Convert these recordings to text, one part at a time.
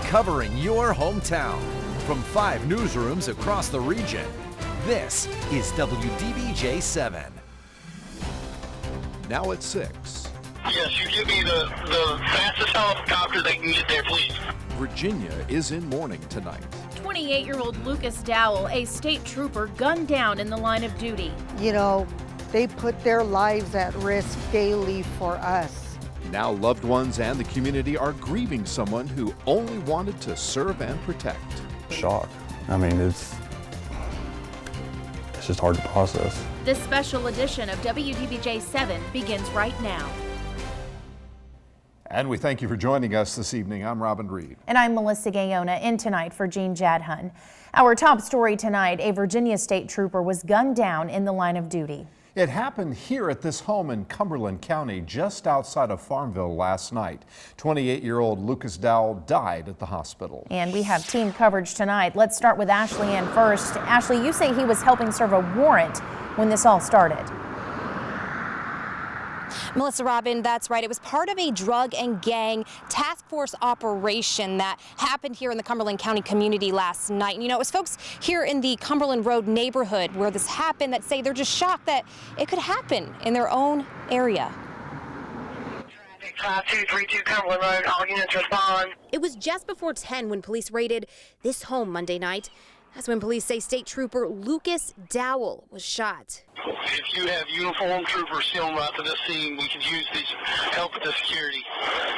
covering your hometown. From 5 newsrooms across the region, this is WDBJ7. Now at 6. Yes, you give me the fastest helicopter they can get there, please. Virginia is in mourning tonight. 28-year-old Lucas Dowell, a state trooper, gunned down in the line of duty. You know, they put their lives at risk daily for us. Now loved ones and the community are grieving someone who only wanted to serve and protect. Shock. I mean, it's just hard to process. This special edition of WDBJ7 begins right now. And we thank you for joining us this evening. I'm Robin Reed. And I'm Melissa Gayona, in tonight for Jean Jadhun. Our top story tonight, a Virginia state trooper was gunned down in the line of duty. It happened here at this home in Cumberland County, just outside of Farmville last night. 28-year-old Lucas Dowell died at the hospital. And we have team coverage tonight. Let's start with Ashley Ann first. Ashley, you say he was helping serve a warrant when this all started. Melissa, Robin, that's right. It was part of a drug and gang task force operation that happened here in the Cumberland County community last night. And, you know, it was folks here in the Cumberland Road neighborhood where this happened that say they're just shocked that it could happen in their own area. 5232 Cumberland Road, all units respond. It was just before 10 when police raided this home Monday night. That's when police say state trooper Lucas Dowell was shot. If you have uniformed troopers still right to this scene, we can use these help with the security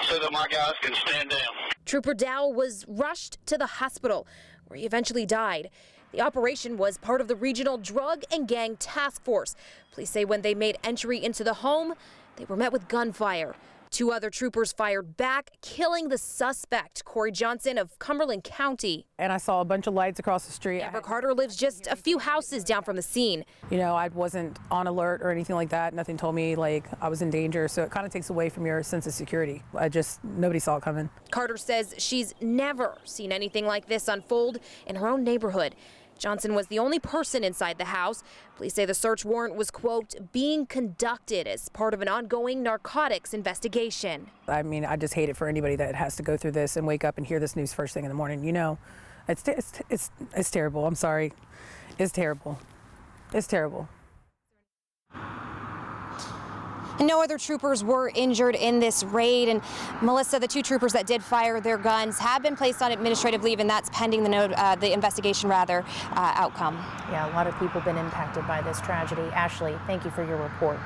so that my guys can stand down. Trooper Dowell was rushed to the hospital where he eventually died. The operation was part of the regional drug and gang task force. Police say when they made entry into the home, they were met with gunfire. 2 other troopers fired back, killing the suspect, Corey Johnson of Cumberland County. And I saw a bunch of lights across the street. Amber Carter lives just a few houses down from the scene. You know, I wasn't on alert or anything like that. Nothing told me like I was in danger. So it kind of takes away from your sense of security. Nobody saw it coming. Carter says she's never seen anything like this unfold in her own neighborhood. Johnson was the only person inside the house. Police say the search warrant was, quote, being conducted as part of an ongoing narcotics investigation. I mean, I just hate it for anybody that has to go through this and wake up and hear this news first thing in the morning. You know, it's terrible. I'm sorry. It's terrible. It's terrible. No other troopers were injured in this raid. And Melissa, the 2 troopers that did fire their guns have been placed on administrative leave, and that's pending the investigation outcome. Yeah, a lot of people have been impacted by this tragedy. Ashley, thank you for your report.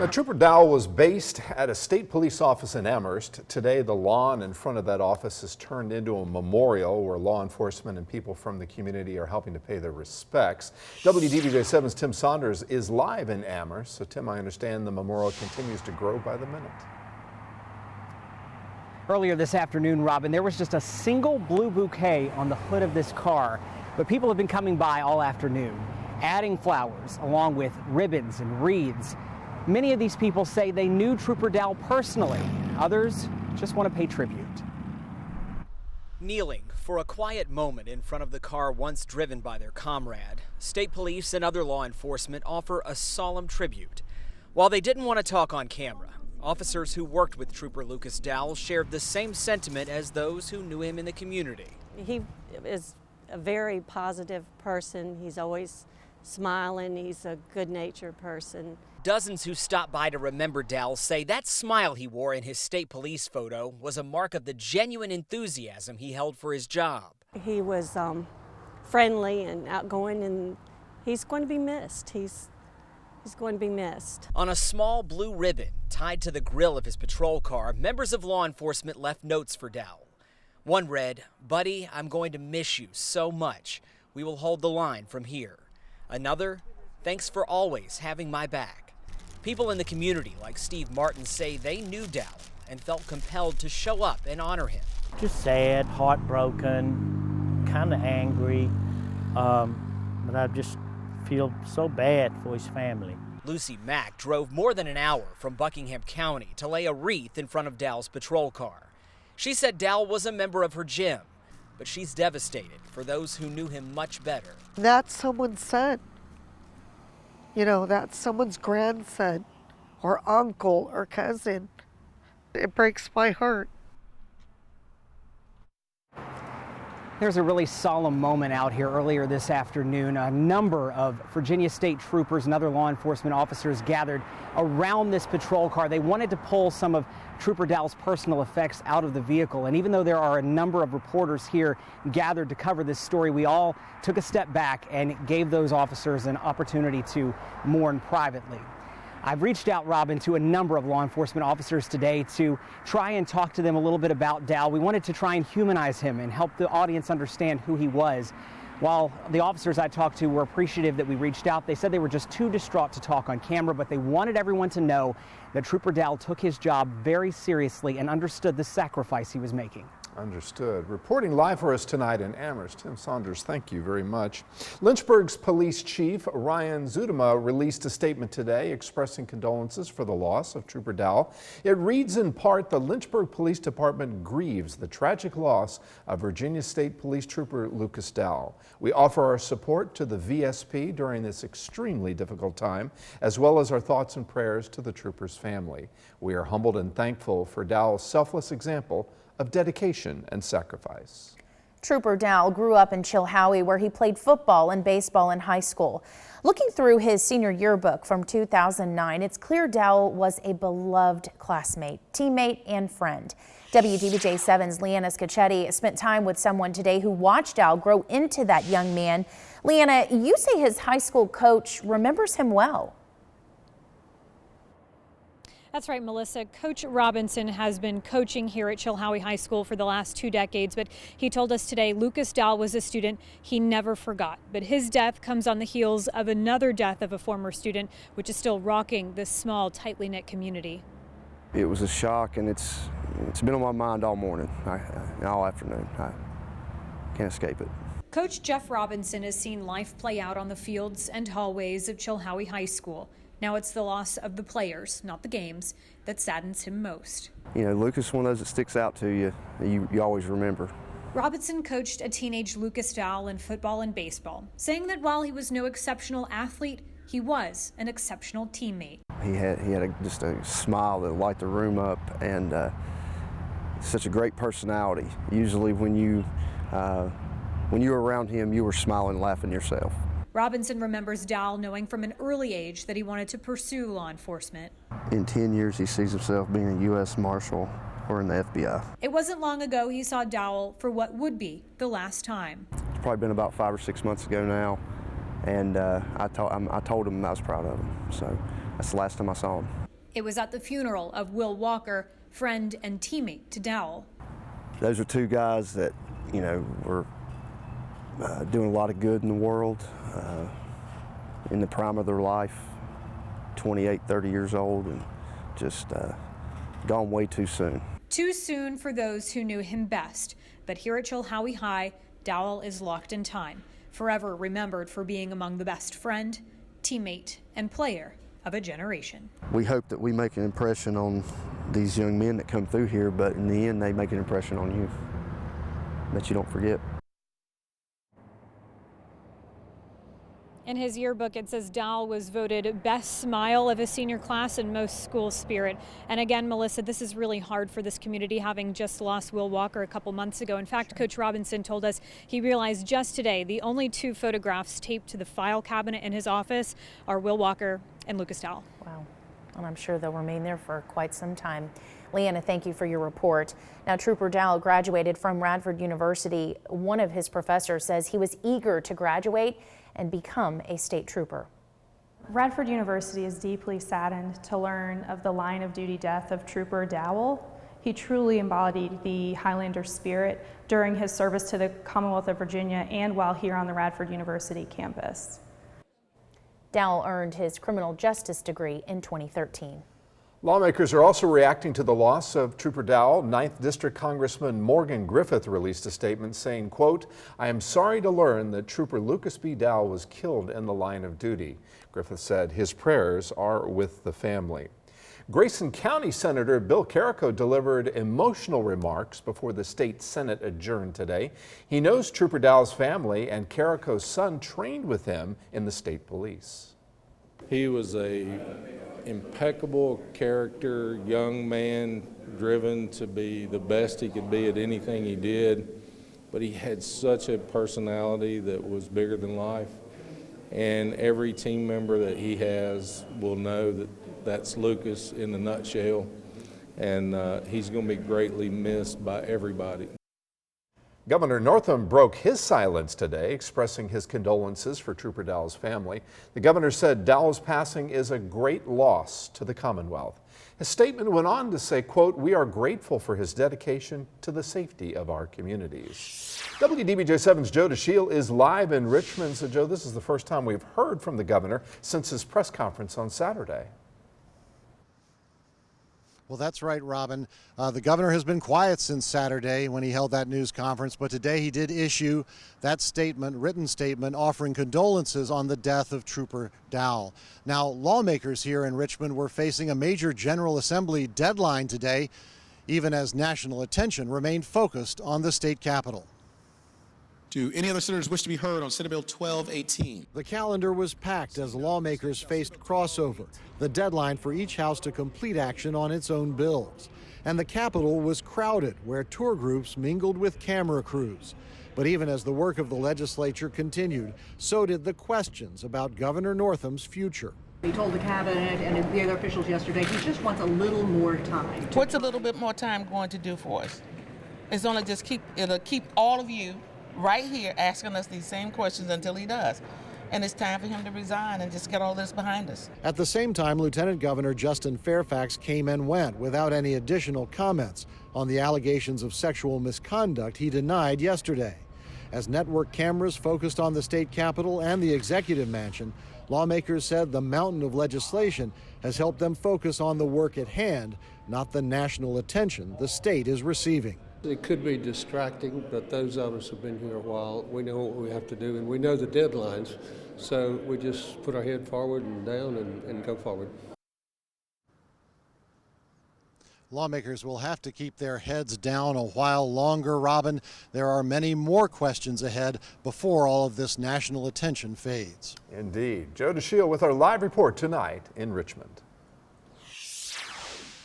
Trooper Dowell was based at a state police office in Amherst. Today, the lawn in front of that office has turned into a memorial where law enforcement and people from the community are helping to pay their respects. WDBJ7's Tim Saunders is live in Amherst. So, Tim, I understand the memorial continues to grow by the minute. Earlier this afternoon, Robin, there was just a single blue bouquet on the hood of this car, but people have been coming by all afternoon, adding flowers along with ribbons and wreaths. Many of these people say they knew Trooper Dowell personally. Others just want to pay tribute. Kneeling for a quiet moment in front of the car once driven by their comrade, state police and other law enforcement offer a solemn tribute. While they didn't want to talk on camera, officers who worked with Trooper Lucas Dowell shared the same sentiment as those who knew him in the community. He is a very positive person. He's always smiling. He's a good-natured person. Dozens who stopped by to remember Dowell say that smile he wore in his state police photo was a mark of the genuine enthusiasm he held for his job. He was friendly and outgoing, and he's going to be missed. He's going to be missed. On a small blue ribbon tied to the grill of his patrol car, members of law enforcement left notes for Dowell. One read, "Buddy, I'm going to miss you so much. We will hold the line from here." Another, "Thanks for always having my back." People in the community like Steve Martin say they knew Dowell and felt compelled to show up and honor him. Just sad, heartbroken, kind of angry, but I just feel so bad for his family. Lucy Mack drove more than an hour from Buckingham County to lay a wreath in front of Dowell's patrol car. She said Dowell was a member of her gym, but she's devastated for those who knew him much better. That's someone's son. You know, that's someone's grandson or uncle or cousin. It breaks my heart. There's a really solemn moment out here earlier this afternoon. A number of Virginia State troopers and other law enforcement officers gathered around this patrol car. They wanted to pull some of Trooper Dowell's personal effects out of the vehicle. And even though there are a number of reporters here gathered to cover this story, we all took a step back and gave those officers an opportunity to mourn privately. I've reached out, Robin, to a number of law enforcement officers today to try and talk to them a little bit about Dowell. We wanted to try and humanize him and help the audience understand who he was. While the officers I talked to were appreciative that we reached out, they said they were just too distraught to talk on camera, but they wanted everyone to know that Trooper Dowell took his job very seriously and understood the sacrifice he was making. Understood. Reporting live for us tonight in Amherst, Tim Saunders, thank you very much. Lynchburg's police chief, Ryan Zudema, released a statement today expressing condolences for the loss of Trooper Dowell. It reads in part, the Lynchburg Police Department grieves the tragic loss of Virginia State Police Trooper Lucas Dowell. We offer our support to the VSP during this extremely difficult time, as well as our thoughts and prayers to the trooper's family. We are humbled and thankful for Dowell's selfless example of dedication and sacrifice. Trooper Dowell grew up in Chilhowie, where he played football and baseball in high school. Looking through his senior yearbook from 2009, it's clear Dowell was a beloved classmate, teammate, and friend. WDBJ7's Leanna Scacchetti spent time with someone today who watched Dowell grow into that young man. Leanna, you say his high school coach remembers him well. That's right, Melissa. Coach Robinson has been coaching here at Chilhowie High School for the last 2 decades, but he told us today Lucas Dowell was a student he never forgot. But his death comes on the heels of another death of a former student, which is still rocking this small, tightly knit community. It was a shock, and it's been on my mind all morning, all afternoon. I can't escape it. Coach Jeff Robinson has seen life play out on the fields and hallways of Chilhowie High School. Now it's the loss of the players, not the games, that saddens him most. You know, Lucas is one of those that sticks out to you, you always remember. Robinson coached a teenage Lucas Dowell in football and baseball, saying that while he was no exceptional athlete, he was an exceptional teammate. He had just a smile that light the room up, and such a great personality. Usually when you were around him, you were smiling, laughing yourself. Robinson remembers Dowell knowing from an early age that he wanted to pursue law enforcement. In 10 years, he sees himself being a U.S. Marshal or in the FBI. It wasn't long ago he saw Dowell for what would be the last time. It's probably been about 5 or 6 months ago now, and I told him I was proud of him, so that's the last time I saw him. It was at the funeral of Will Walker, friend and teammate to Dowell. Those are two guys that, you know, were doing a lot of good in the world, in the prime of their life, 28, 30 years old, and just gone way too soon. Too soon for those who knew him best, but here at Chilhowie High, Dowell is locked in time, forever remembered for being among the best friend, teammate, and player of a generation. We hope that we make an impression on these young men that come through here, but in the end, they make an impression on you that you don't forget. In his yearbook, it says Dowell was voted best smile of his senior class and most school spirit. And again, Melissa, this is really hard for this community, having just lost Will Walker a couple months ago. In fact, Coach Robinson told us he realized just today the only 2 photographs taped to the file cabinet in his office are Will Walker and Lucas Dowell. Wow. And I'm sure they'll remain there for quite some time. Leanna, thank you for your report. Now, Trooper Dowell graduated from Radford University. One of his professors says he was eager to graduate and become a state trooper. Radford University is deeply saddened to learn of the line of duty death of Trooper Dowell. He truly embodied the Highlander spirit during his service to the Commonwealth of Virginia and while here on the Radford University campus. Dowell earned his criminal justice degree in 2013. Lawmakers are also reacting to the loss of Trooper Dowell. 9th District Congressman Morgan Griffith released a statement saying, quote, "I am sorry to learn that Trooper Lucas B. Dowell was killed in the line of duty." Griffith said his prayers are with the family. Grayson County Senator Bill Carrico delivered emotional remarks before the state Senate adjourned today. He knows Trooper Dowell's family, and Carrico's son trained with him in the state police. He was a impeccable character, young man, driven to be the best he could be at anything he did. but he had such a personality that was bigger than life. And every team member that he has will know that that's Lucas in a nutshell. And he's going to be greatly missed by everybody. Governor Northam broke his silence today, expressing his condolences for Trooper Dowell's family. The governor said Dowell's passing is a great loss to the Commonwealth. His statement went on to say, quote, "We are grateful for his dedication to the safety of our communities." WDBJ7's Joe DeShiel is live in Richmond. So, Joe, this is the first time we've heard from the governor since his press conference on Saturday. Well, that's right, Robin. The governor has been quiet since Saturday when he held that news conference, but today he did issue that statement, written statement, offering condolences on the death of Trooper Dowell. Now, lawmakers here in Richmond were facing a major General Assembly deadline today, even as national attention remained focused on the state capitol. Do any other senators wish to be heard on Senate Bill 1218? The calendar was packed as lawmakers faced crossover, the deadline for each house to complete action on its own bills. And the Capitol was crowded, where tour groups mingled with camera crews. But even as the work of the legislature continued, so did the questions about Governor Northam's future. He told the cabinet and the other officials yesterday he just wants a little more time. What's a little bit more time going to do for us? It's only just it'll keep all of you right here asking us these same questions until he does. And it's time for him to resign and just get all this behind us. At the same time, Lieutenant Governor Justin Fairfax came and went without any additional comments on the allegations of sexual misconduct he denied yesterday. As network cameras focused on the state capitol and the executive mansion, lawmakers said the mountain of legislation has helped them focus on the work at hand, not the national attention the state is receiving. It could be distracting, but those of us who have been here a while, we know what we have to do, and we know the deadlines, so we just put our head forward and down and go forward. Lawmakers will have to keep their heads down a while longer, Robin. There are many more questions ahead before all of this national attention fades. Indeed. Joe DeShiel with our live report tonight in Richmond.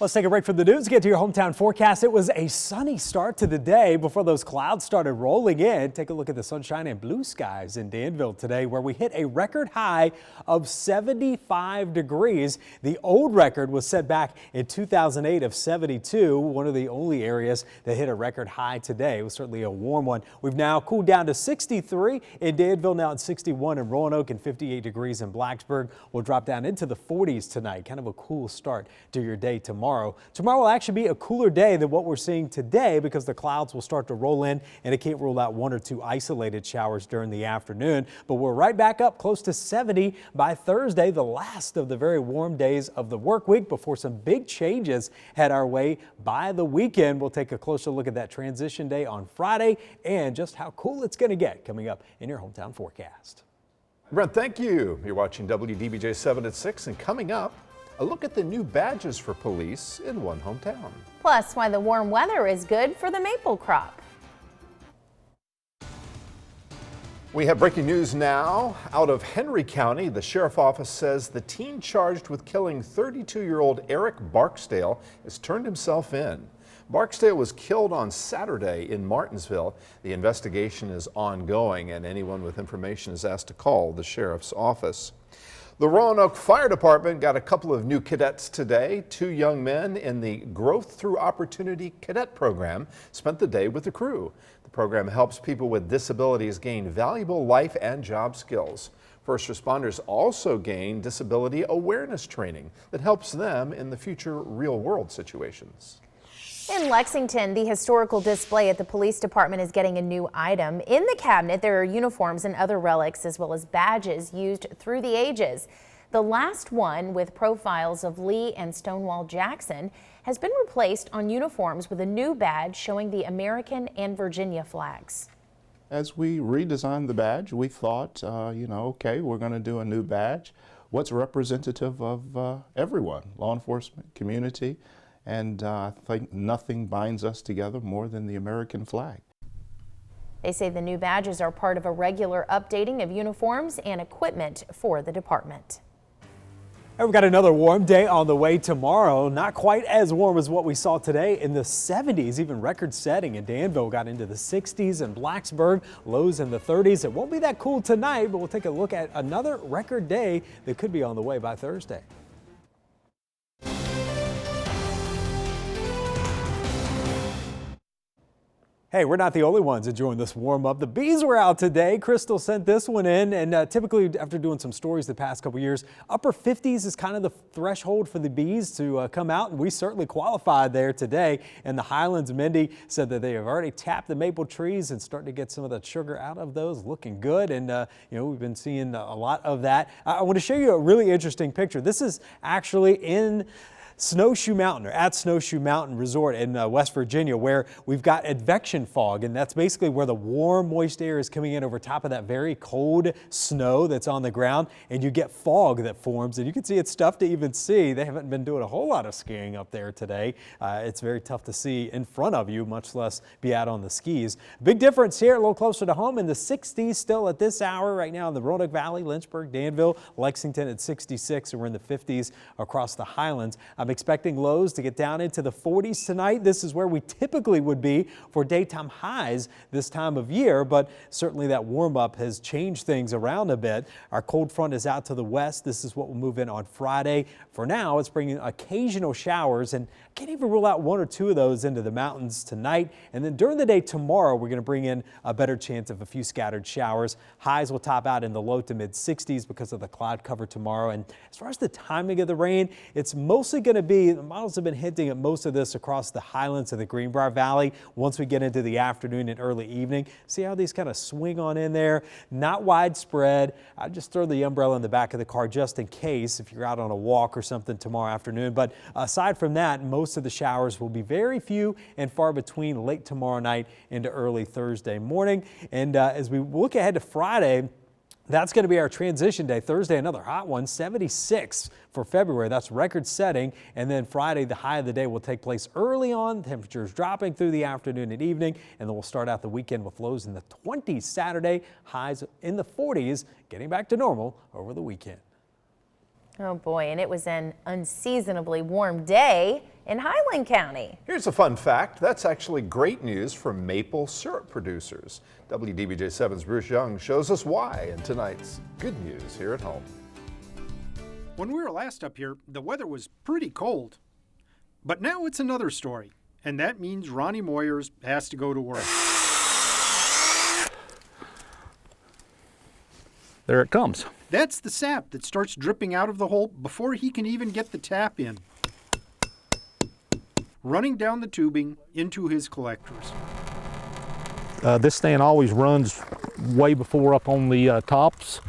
Let's take a break from the news, get to your hometown forecast. It was a sunny start to the day before those clouds started rolling in. Take a look at the sunshine and blue skies in Danville today, where we hit a record high of 75 degrees. The old record was set back in 2008 of 72, one of the only areas that hit a record high today. It was certainly a warm one. We've now cooled down to 63 in Danville, now at 61 in Roanoke, and 58 degrees in Blacksburg. We'll drop down into the 40s tonight. Kind of a cool start to your day tomorrow. Tomorrow will actually be a cooler day than what we're seeing today because the clouds will start to roll in, and it can't rule out one or two isolated showers during the afternoon. But we're right back up close to 70 by Thursday, the last of the very warm days of the work week before some big changes head our way by the weekend. We'll take a closer look at that transition day on Friday and just how cool it's going to get coming up in your hometown forecast. Brent, thank you. You're watching WDBJ7 at 6, and coming up, a look at the new badges for police in one hometown. Plus, why the warm weather is good for the maple crop. We have breaking news now. Out of Henry County, the sheriff's office says the teen charged with killing 32-year-old Eric Barksdale has turned himself in. Barksdale was killed on Saturday in Martinsville. The investigation is ongoing, and anyone with information is asked to call the sheriff's office. The Roanoke Fire Department got a couple of new cadets today. 2 young men in the Growth Through Opportunity Cadet Program spent the day with the crew. The program helps people with disabilities gain valuable life and job skills. First responders also gain disability awareness training that helps them in the future real-world situations. In Lexington, the historical display at the police department is getting a new item. In the cabinet, there are uniforms and other relics, as well as badges used through the ages. The last one, with profiles of Lee and Stonewall Jackson, has been replaced on uniforms with a new badge showing the American and Virginia flags. As we redesigned the badge, we thought, okay, we're going to do a new badge. What's representative of everyone, law enforcement, community, and I think nothing binds us together more than the American flag. They say the new badges are part of a regular updating of uniforms and equipment for the department. And we've got another warm day on the way tomorrow. Not quite as warm as what we saw today in the 70s, even record setting in Danville got into the 60s and Blacksburg lows in the 30s. It won't be that cool tonight, but we'll take a look at another record day that could be on the way by Thursday. Hey, we're not the only ones enjoying this warm up. The bees were out today. Crystal sent this one in, and typically after doing some stories the past couple years, upper 50s is kind of the threshold for the bees to come out, and we certainly qualified there today. And the Highlands, Mindy said that they have already tapped the maple trees and starting to get some of the sugar out of those, looking good. And we've been seeing a lot of that. I want to show you a really interesting picture. This is actually in Snowshoe Mountain, or at Snowshoe Mountain Resort in West Virginia, where we've got advection fog, and that's basically where the warm, moist air is coming in over top of that very cold snow that's on the ground, and you get fog that forms, and you can see it's tough to even see. They haven't been doing a whole lot of skiing up there today. It's very tough to see in front of you, much less be out on the skis. Big difference here, a little closer to home in the 60s still at this hour right now in the Roanoke Valley, Lynchburg, Danville, Lexington at 66, and we're in the 50s across the Highlands. I'm expecting lows to get down into the 40s tonight. This is where we typically would be for daytime highs this time of year, but certainly that warm up has changed things around a bit. Our cold front is out to the west. This is what will move in on Friday. For now, it's bringing occasional showers, and I can't even rule out one or two of those into the mountains tonight. And then during the day tomorrow, we're going to bring in a better chance of a few scattered showers. Highs will top out in the low to mid 60s because of the cloud cover tomorrow. And as far as the timing of the rain, it's mostly going to be, the models have been hinting at most of this across the Highlands and the Greenbrier Valley once we get into the afternoon and early evening. See how these kind of swing on in there? Not widespread. I just throw the umbrella in the back of the car just in case if you're out on a walk or something tomorrow afternoon. But aside from that, most of the showers will be very few and far between late tomorrow night into early Thursday morning. And as we look ahead to Friday, that's going to be our transition day. Thursday, another hot one, 76 for February. That's record setting. And then Friday, the high of the day will take place early on. Temperatures dropping through the afternoon and evening. And then we'll start out the weekend with lows in the 20s Saturday, highs in the 40s, getting back to normal over the weekend. Oh boy, and it was an unseasonably warm day in Highland County. Here's a fun fact. That's actually great news for maple syrup producers. WDBJ7's Bruce Young shows us why in tonight's Good News here at home. When we were last up here, the weather was pretty cold. But now it's another story, and that means Ronnie Moyers has to go to work. There it comes. That's the sap that starts dripping out of the hole before he can even get the tap in. Running down the tubing into his collectors. This stand always runs way before up on the tops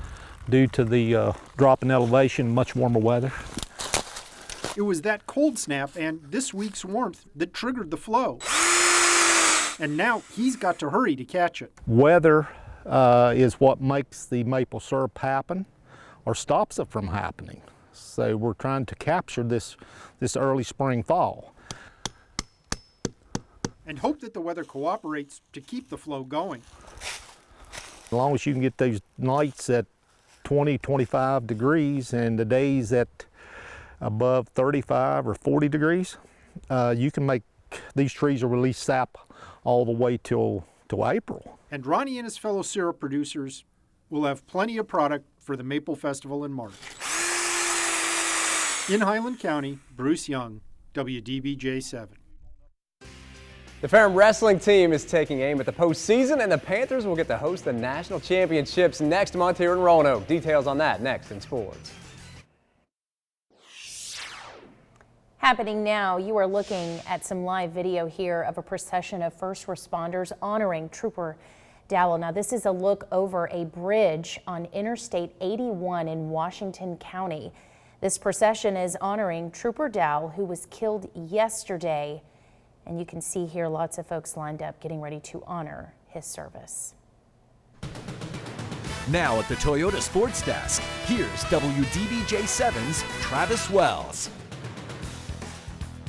due to the drop in elevation, much warmer weather. It was that cold snap and this week's warmth that triggered the flow. And now he's got to hurry to catch it. Weather is what makes the maple syrup happen or stops it from happening. So we're trying to capture this early spring fall. And hope that the weather cooperates to keep the flow going. As long as you can get those nights at 20, 25 degrees and the days at above 35 or 40 degrees, you can make these trees will release sap all the way till April. And Ronnie and his fellow syrup producers will have plenty of product for the Maple Festival in March. In Highland County, Bruce Young, WDBJ7. The Ferrum wrestling team is taking aim at the postseason, and the Panthers will get to host the national championships next month here in Roanoke. Details on that next in sports. Happening now, you are looking at some live video here of a procession of first responders honoring Trooper Dowell. Now, this is a look over a bridge on Interstate 81 in Washington County. This procession is honoring Trooper Dowell, who was killed yesterday. And you can see here lots of folks lined up getting ready to honor his service. Now at the Toyota Sports Desk, here's WDBJ7's Travis Wells.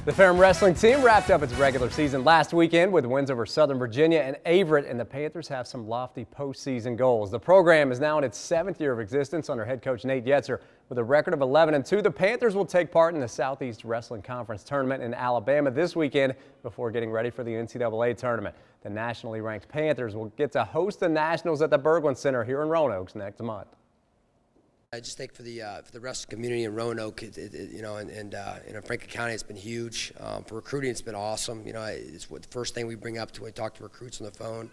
The Ferrum wrestling team wrapped up its regular season last weekend with wins over Southern Virginia and Averett, and the Panthers have some lofty postseason goals. The program is now in its 7th year of existence under head coach Nate Yetzer. With a record of 11-2, the Panthers will take part in the Southeast Wrestling Conference tournament in Alabama this weekend before getting ready for the NCAA tournament. The nationally ranked Panthers will get to host the Nationals at the Berglund Center here in Roanoke next month. I just think for the wrestling community in Roanoke, you know, and Franklin County, it's been huge. For recruiting, it's been awesome. You know, it's the first thing we bring up when we talk to recruits on the phone.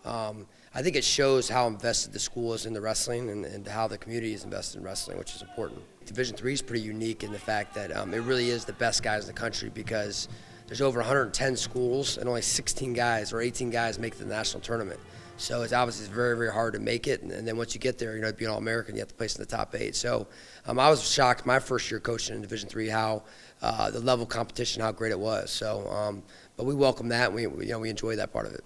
I think it shows how invested the school is in the wrestling and how the community is invested in wrestling, which is important. Division III is pretty unique in the fact that it really is the best guys in the country because there's over 110 schools and only 16 guys or 18 guys make the national tournament. So it's obviously very, very hard to make it, and then once you get there, you know, to be an All-American, you have to place in the top 8. So I was shocked my first year coaching in Division III how the level of competition, how great it was. So, but we welcome that, and we enjoy that part of it.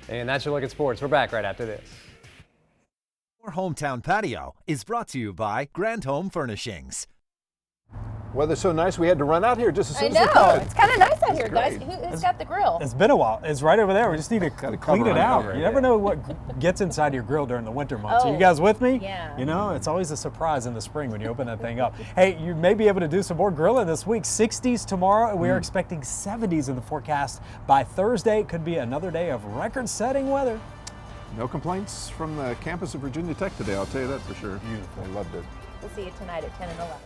And that's your look at sports. We're back right after this. Our hometown patio is brought to you by Grand Home Furnishings. Weather's so nice we had to run out here just as soon I as we could. know. It's kind of nice out here, great. guys. Who's got the grill? It's been a while. It's right over there. We just need to clean it out. over You it, never know what gets inside your grill during the winter months. Are you Oh, guys with me? yeah. You know, it's always a surprise in the spring when you open that thing up. Hey, you may be able to do some more grilling this week. 60s tomorrow, and we are expecting 70s in the forecast. By Thursday, it could be another day of record-setting weather. No complaints from the campus of Virginia Tech today, I'll tell you that for sure. Beautiful. I loved it. We'll see you tonight at 10 and 11.